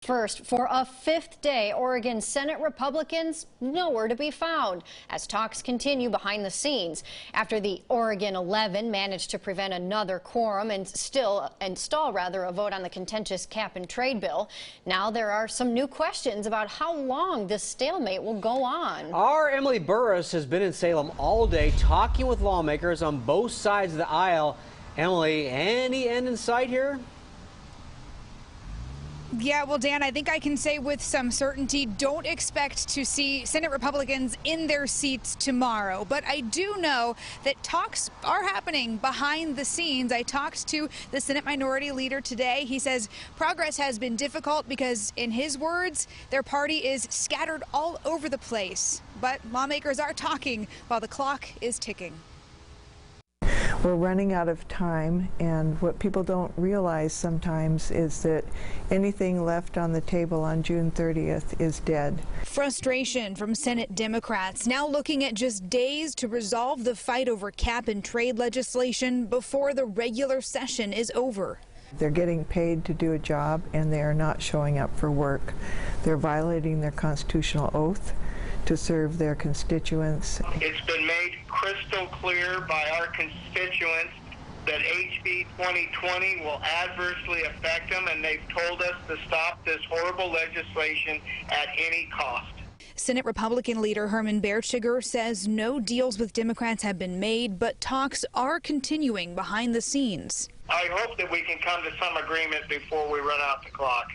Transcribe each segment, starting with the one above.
First, for a fifth day, Oregon Senate Republicans nowhere to be found as talks continue behind the scenes. After the Oregon 11 managed to prevent another quorum and stall a vote on the contentious cap and trade bill, now there are some new questions about how long this stalemate will go on. Our Emily Burris has been in Salem all day talking with lawmakers on both sides of the aisle. Emily, any end in sight here? Yeah, well, Dan, I think I can say with some certainty, don't expect to see Senate Republicans in their seats tomorrow. But I do know that talks are happening behind the scenes. I talked to the Senate Minority Leader today. He says progress has been difficult because, in his words, their party is scattered all over the place. But lawmakers are talking while the clock is ticking. We're running out of time, and what people don't realize sometimes is that anything left on the table on June 30th is dead. Frustration from Senate Democrats now looking at just days to resolve the fight over cap and trade legislation before the regular session is over. They're getting paid to do a job, and they are not showing up for work. They're violating their constitutional oath to serve their constituents. It's been made crystal clear by our constituents that HB 2020 will adversely affect them, and they've told us to stop this horrible legislation at any cost. Senate Republican leader Herman Bertschiger says no deals with Democrats have been made, but talks are continuing behind the scenes. I hope that we can come to some agreement before we run out the clock.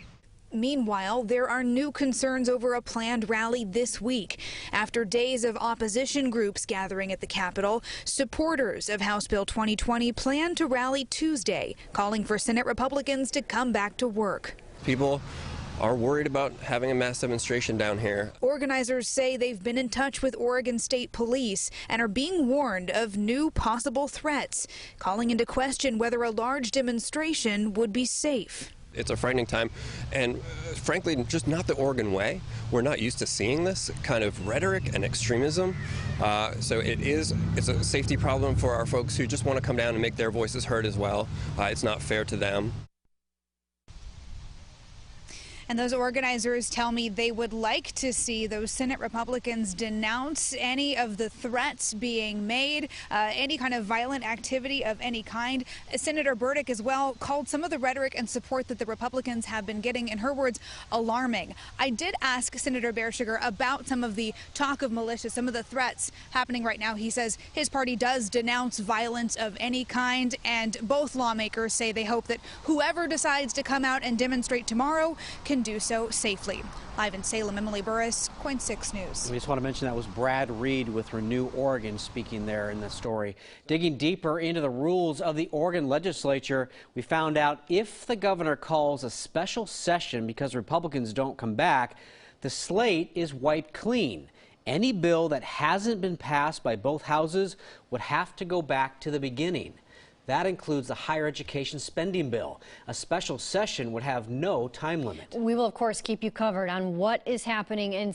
Meanwhile, there are new concerns over a planned rally this week. After days of opposition groups gathering at the Capitol, supporters of House Bill 2020 plan to rally Tuesday, calling for Senate Republicans to come back to work. People are worried about having a mass demonstration down here. Organizers say they've been in touch with Oregon State Police and are being warned of new possible threats, calling into question whether a large demonstration would be safe. It's a frightening time, and frankly, just not the Oregon way. We're not used to seeing this kind of rhetoric and extremism. So it's a safety problem for our folks who just want to come down and make their voices heard as well. It's not fair to them. And those organizers tell me they would like to see those Senate Republicans denounce any of the threats being made, any kind of violent activity of any kind. Senator Burdick as well called some of the rhetoric and support that the Republicans have been getting, in her words, alarming. I did ask Senator Bertschiger about some of the talk of militia, some of the threats happening right now. He says his party does denounce violence of any kind, and both lawmakers say they hope that whoever decides to come out and demonstrate tomorrow can do so safely. Live in Salem, Emily Burris, KOIN 6 News. We just want to mention that was Brad Reed with Renew Oregon speaking there in the story. Digging deeper into the rules of the Oregon legislature, we found out if the governor calls a special session because Republicans don't come back, the slate is wiped clean. Any bill that hasn't been passed by both houses would have to go back to the beginning. That includes the higher education spending bill. A special session would have no time limit. We will, of course, keep you covered on what is happening in